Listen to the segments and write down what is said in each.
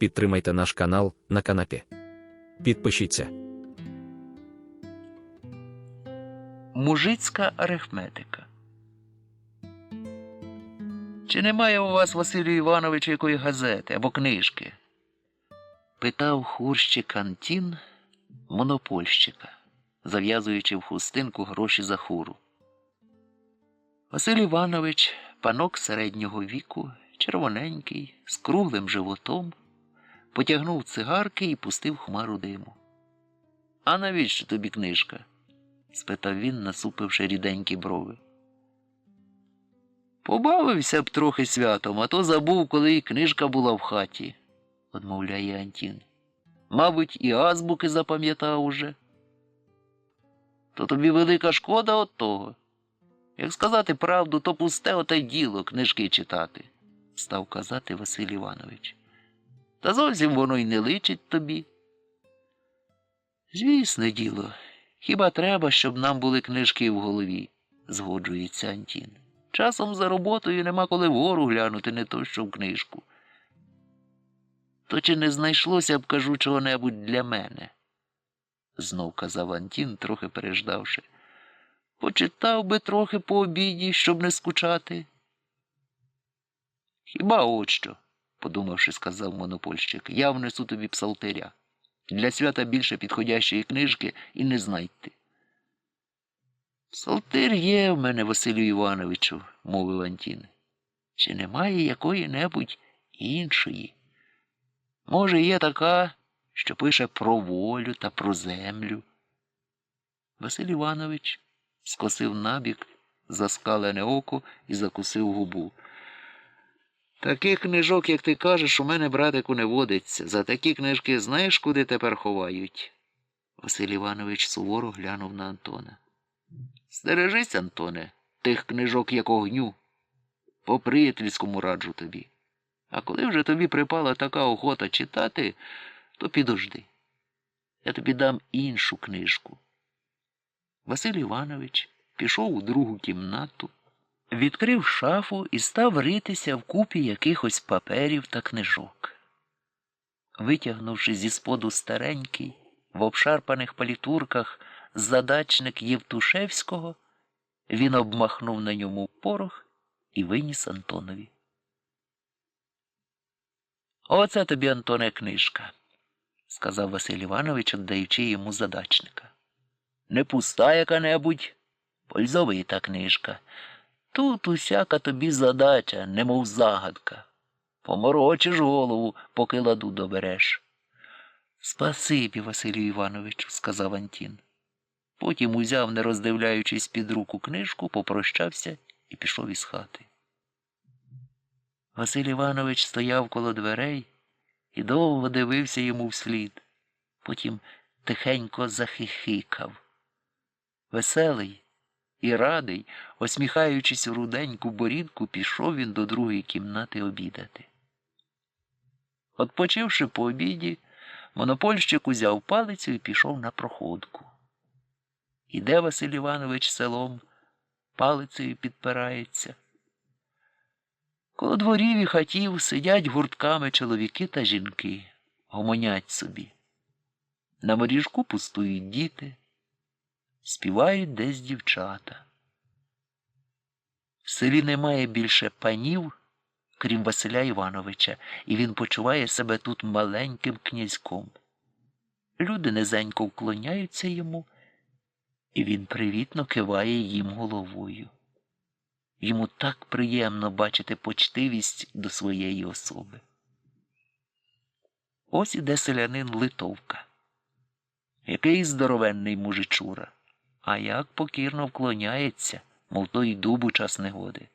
Підтримайте наш канал на канапі. Підпишіться. Мужицька арифметика. Чи немає у вас, Василю Івановичу, якої газети або книжки? Питав хурщик Антін монопольщика, зав'язуючи в хустинку гроші за хуру. Василь Іванович, панок середнього віку, червоненький, з круглим животом, потягнув цигарки і пустив хмару диму. «А навіщо тобі книжка?» – спитав він, насупивши ріденькі брови. «Побавився б трохи святом, а то забув, коли і книжка була в хаті», – одмовляє Антін. «Мабуть, і азбуки запам'ятав уже». «То тобі велика шкода от того. Як сказати правду, то пусте оте діло книжки читати», – став казати Василь Іванович. «Та зовсім воно й не личить тобі». «Звісне діло. Хіба треба, щоб нам були книжки в голові?» – згоджується Антін. «Часом за роботою нема коли вгору глянути, не то що в книжку. То чи не знайшлося б, кажу, чого-небудь для мене?» – знов казав Антін, трохи переждавши. «Почитав би трохи по обіді, щоб не скучати». «Хіба от що?» – подумавши, сказав монопольщик. «Я внесу тобі псалтиря. Для свята більше підходящої книжки і не знайти». «Псалтир є в мене, Василю Івановичу», – мовив Антін. «Чи немає якої-небудь іншої? Може, є така, що пише про волю та про землю?» Василь Іванович скосив набік заскалене око і закусив губу. «Таких книжок, як ти кажеш, у мене, братику, не водиться. За такі книжки знаєш, куди тепер ховають?» Василь Іванович суворо глянув на Антона. «Стережись, Антоне, тих книжок, як огню. По-приятельському раджу тобі. А коли вже тобі припала така охота читати, то підожди. Я тобі дам іншу книжку». Василь Іванович пішов у другу кімнату, відкрив шафу і став ритися в купі якихось паперів та книжок. Витягнувши зі споду старенький, в обшарпаних палітурках задачник Євтушевського, він обмахнув на ньому порох і виніс Антонові. «Оце тобі, Антоне, книжка», – сказав Василь Іванович, віддаючи йому задачника. «Не пуста яка-небудь, пользовита книжка. Тут усяка тобі задача, немов загадка. Поморочиш голову, поки ладу добереш». «Спасибі, Василю Івановичу», – сказав Антін. Потім узяв, не роздивляючись під руку книжку, попрощався і пішов із хати. Василь Іванович стояв коло дверей і довго дивився йому вслід. Потім тихенько захихикав. Веселий і радий, осміхаючись у руденьку борідку, пішов він до другої кімнати обідати. Отпочивши по обіді, монопольщик узяв палицю і пішов на проходку. Іде Василь Іванович селом, палицею підпирається. Коло дворів і хатів сидять гуртками чоловіки та жінки, гомонять собі. На моріжку пустують діти, співають десь дівчата. В селі немає більше панів, крім Василя Івановича, і він почуває себе тут маленьким князьком. Люди низенько вклоняються йому, і він привітно киває їм головою. Йому так приємно бачити почтивість до своєї особи. Ось іде селянин Литовка. Який здоровенний мужичура, а як покірно вклоняється, мов той дуб у час негоди.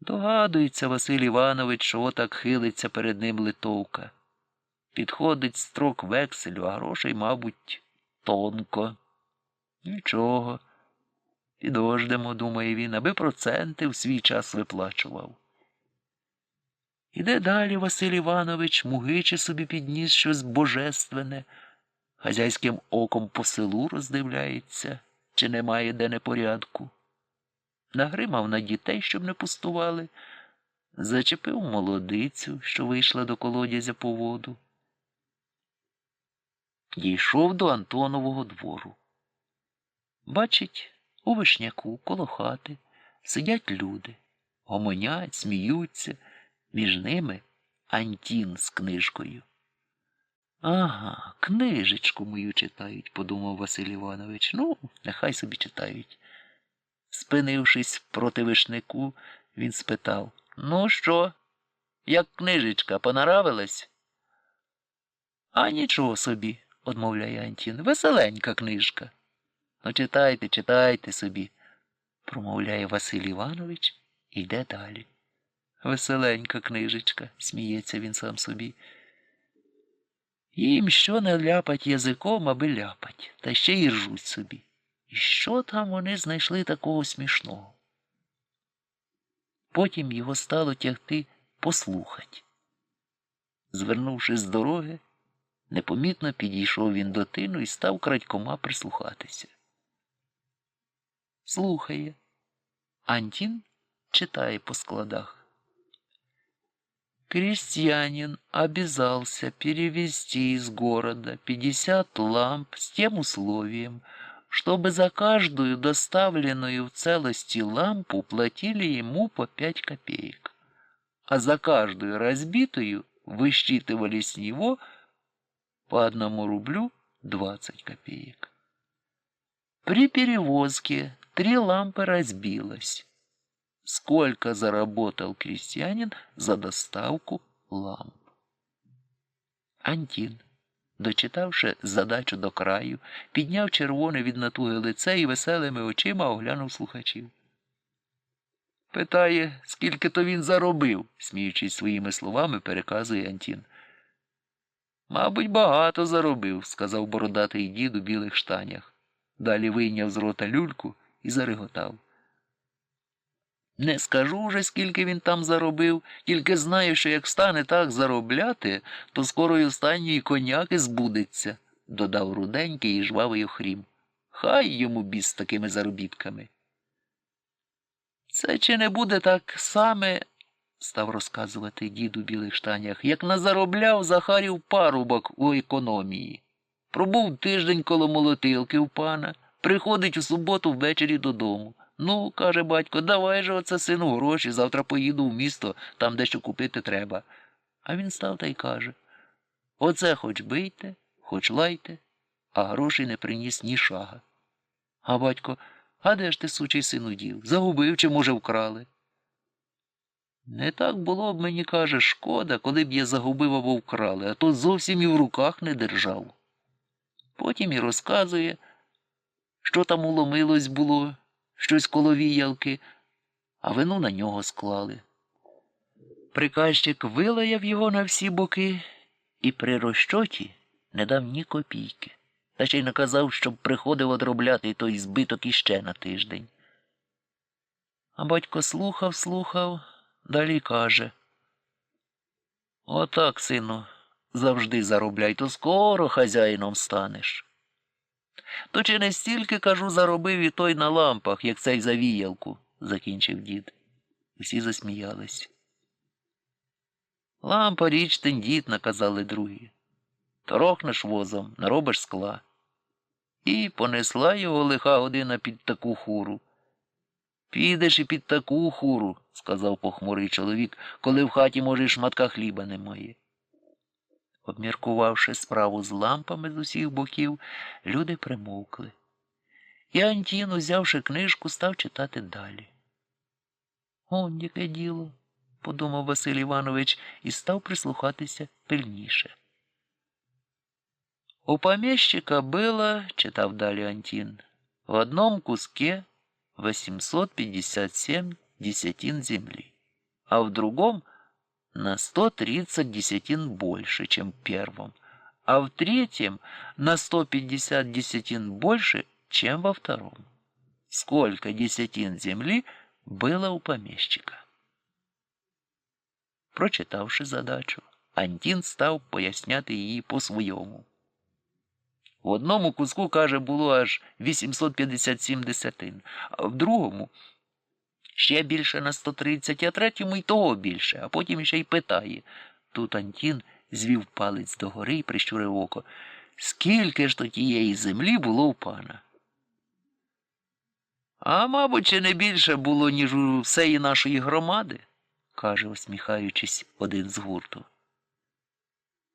Догадується Василь Іванович, що отак хилиться перед ним Литовка. Підходить строк векселю, а грошей, мабуть, тонко. Нічого. Підождемо, думає він, аби проценти в свій час виплачував. Іде далі Василь Іванович, мугиче собі підніс щось божественне, хазяйським оком по селу роздивляється, чи немає де непорядку. Нагримав на дітей, щоб не пустували, зачепив молодицю, що вийшла до колодязя по воду. Дійшов до Антонового двору. Бачить, у вишняку коло хати сидять люди, гомонять, сміються, між ними Антін з книжкою. Ага, книжечку мою читають, подумав Василь Іванович. Ну, нехай собі читають. Спинившись проти вишнику, він спитав: ну що, як книжечка, понаравилась? А нічого собі, одмовляє Антін, веселенька книжка. Ну, читайте, читайте собі, промовляє Василь Іванович і йде далі. Веселенька книжечка, сміється він сам собі. Їм що не ляпать язиком, аби ляпать, та ще й ржуть собі. І що там вони знайшли такого смішного? Потім його стало тягти послухать. Звернувшись з дороги, непомітно підійшов він до тину і став крадькома прислухатися. Слухає. Антін читає по складах. Крестьянин обязался перевезти из города 50 ламп с тем условием, чтобы за каждую доставленную в целости лампу платили ему по 5 копеек, а за каждую разбитую высчитывали с него по 1 рублю 20 копеек. При перевозке 3 лампы разбилось. Сколько заработал крестьянин за доставку ламп? Антін, дочитавши задачу до краю, підняв червоне від натуги лице і веселими очима оглянув слухачів. Питає, скільки то він заробив, сміючись своїми словами, переказує Антін. Мабуть, багато заробив, сказав бородатий дід у білих штанях. Далі вийняв з рота люльку і зареготав. Не скажу вже, скільки він там заробив, тільки знаю, що як стане так заробляти, то скоро й останньої коняки збудеться, додав руденький і жвавий Охрім. Хай йому біс з такими заробітками. Це чи не буде так саме, став розказувати дід у білих штанях, як назаробляв Захарів парубок у економії. Пробув тиждень коло молотилки у пана, приходить у суботу ввечері додому. Ну, каже батько, давай же оце, сину, гроші, завтра поїду в місто, там дещо купити треба. А він став та й каже, оце хоч бийте, хоч лайте, а грошей не приніс ні шага. А батько, а де ж ти, сучий сину, дів? Загубив чи, може, вкрали? Не так було б, мені, каже, шкода, коли б я загубив або вкрали, а то зовсім і в руках не держав. Потім і розказує, що там уломилось було, щось коло віялки, а вину на нього склали. Приказчик вилаяв його на всі боки і при розчоті не дав ні копійки, та ще й наказав, щоб приходив одробляти той збиток іще на тиждень. А батько слухав, далі каже, отак, сину, завжди заробляй, то скоро хазяїном станеш. То чи не стільки, кажу, заробив і той на лампах, як цей за віялку, закінчив дід. Усі засміялись. Лампа річ тендітна, казали другі. Торохнеш возом, наробиш скла. І понесла його лиха година під таку хуру. Підеш і під таку хуру, сказав похмурий чоловік, коли в хаті, може, й шматка хліба немає. Обміркувавши справу з лампами з усіх боків, люди примовкли. І Антін, узявши книжку, став читати далі. «Он яке діло», – подумав Василь Іванович і став прислухатися пильніше. «У помещика было, – читав далі Антін, – в одном куске 857 десятин земли, а в другом – на 130 десятин больше, чем в первом, а в третьем на 150 десятин больше, чем во втором. Сколько десятин земли было у помещика?» Прочитавши задачу, Антін став поясняти її по-своєму. В одному куску, каже, було аж 857 десятин, а в другому ще більше на 130, а третьому й того більше, а потім ще й питає. Тут Антін звів палець догори і прищурив око. Скільки ж то тієї землі було у пана? А, мабуть, чи не більше було, ніж у всеї нашої громади, каже, усміхаючись, один з гурту.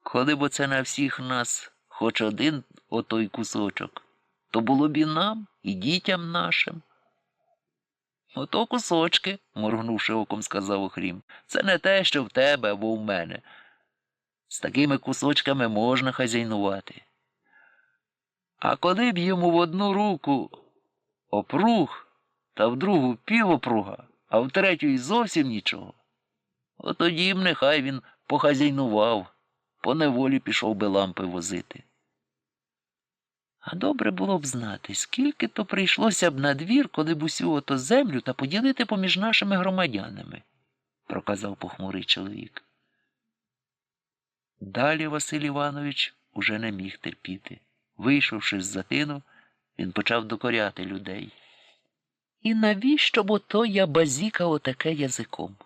Коли б оце на всіх нас хоч один отой кусочок, то було б і нам, і дітям нашим. Ото кусочки, моргнувши оком, сказав Охрім, це не те, що в тебе або в мене. З такими кусочками можна хазяйнувати. А коли б йому в одну руку опруг, та в другу півопруга, а в третю й зовсім нічого, от тоді б нехай він похазяйнував, по неволі пішов би лампи возити. А добре було б знати, скільки то прийшлося б на двір, коли б усю ото землю та поділити поміж нашими громадянами, проказав похмурий чоловік. Далі Василь Іванович уже не міг терпіти. Вийшовши з-за тину, він почав докоряти людей. І навіщо б ото я базікав отаке язиком?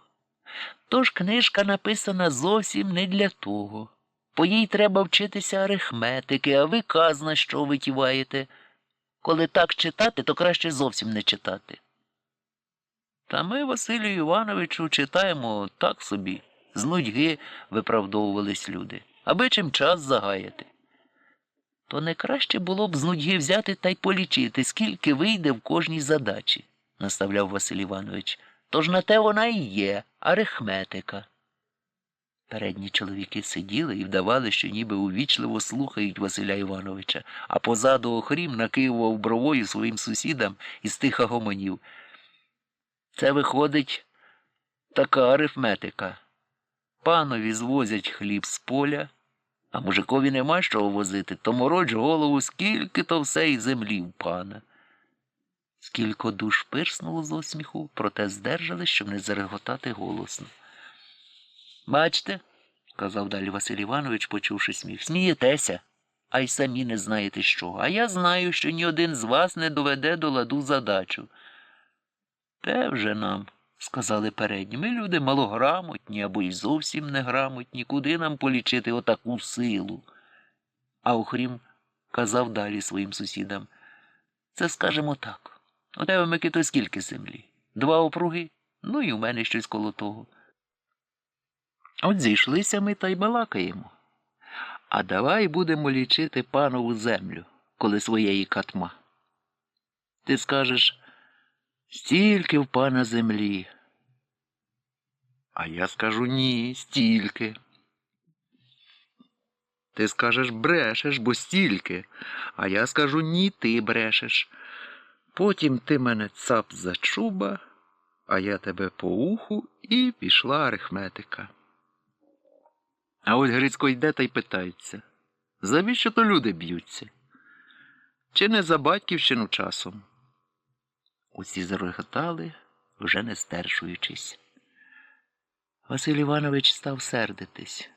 Тож книжка написана зовсім не для того. По їй треба вчитися арифметики, а ви казна, що витіваєте. Коли так читати, то краще зовсім не читати. Та ми, Василю Івановичу, читаємо так собі. З нудьги виправдовувались люди, аби чим час загаяти. То не краще було б з нудьги взяти та й полічити, скільки вийде в кожній задачі, наставляв Василь Іванович. Тож на те вона і є арифметика. Передні чоловіки сиділи і вдавали, що ніби увічливо слухають Василя Івановича, а позаду Охрім накивував бровою своїм сусідам і стиха гомонів. Це виходить така арифметика. Панові звозять хліб з поля, а мужикові нема з чого возити, то мороч голову, скільки то всей землі в пана. Скілько душ пирснуло з осміху, проте здержали, щоб не зареготати голосно. Бачте, казав далі Василь Іванович, почувши сміх, смієтеся, а й самі не знаєте що. А я знаю, що ні один з вас не доведе до ладу задачу. Те вже нам, сказали передні, ми люди малограмотні або й зовсім неграмотні, куди нам полічити отаку силу? А Охрім казав далі своїм сусідам, це скажемо так, у тебе, Микито, скільки землі? 2 опруги? Ну і у мене щось коло того. От зійшлися ми та й балакаємо. А давай будемо лічити панову землю, коли своєї катма. Ти скажеш, стільки в пана землі. А я скажу, ні, стільки. Ти скажеш, брешеш, бо стільки. А я скажу, ні, ти брешеш. Потім ти мене цап за чуба, а я тебе по уху, і пішла арифметика. А ось Грицько йде та й питається, завіщо то люди б'ються? Чи не за батьківщину часом? Усі зареготали, вже не стершуючись. Василь Іванович став сердитись.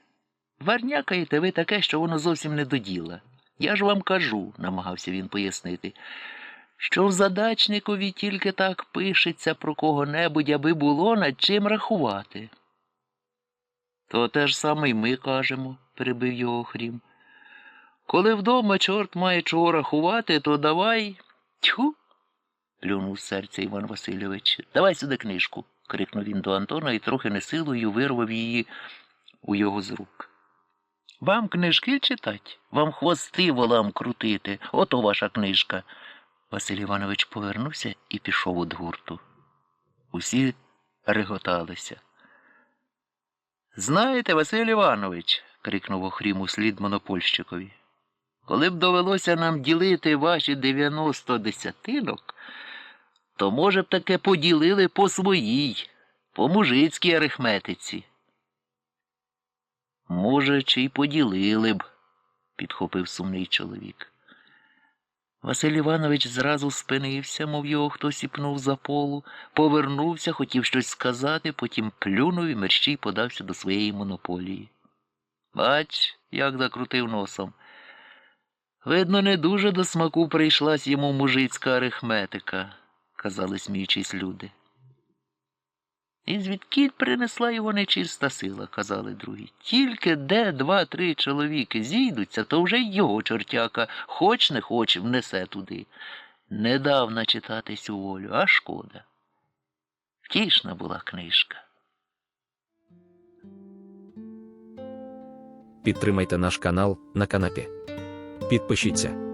Варнякаєте ви таке, що воно зовсім не до діла. Я ж вам кажу, намагався він пояснити, що в задачникові тільки так пишеться про кого-небудь, аби було над чим рахувати. То те ж саме й ми кажемо, перебив його Охрім. Коли вдома чорт має чого рахувати, то давай... Тьху! Плюнув з серця Іван Васильович. Давай сюди книжку, крикнув він до Антона і трохи несилою вирвав її у його з рук. Вам книжки читать? Вам хвости волам крутити? Ото ваша книжка. Василь Іванович повернувся і пішов від гурту. Усі реготалися. Знаєте, Василь Іванович, крикнув Охрім услід монопольщикові, коли б довелося нам ділити ваші 90 десятинок, то, може б, таке поділили по своїй, по мужицькій арифметиці. Може, чи й поділили б, підхопив сумний чоловік. Василь Іванович зразу спинився, мов його хтось іпнув за полу, повернувся, хотів щось сказати, потім плюнув і мерщій подався до своєї монополії. Бач, як закрутив носом. Видно, не дуже до смаку прийшлась йому мужицька арифметика, казали, сміючись люди. І звідкіль принесла його нечиста сила, казали другі. Тільки де 2-3 чоловіки зійдуться, то вже й його чортяка, хоч не хоч, внесе туди. Не дав начитатись у волю, а шкода. Втішна була книжка. Підтримайте наш канал на канапі. Підпишіться.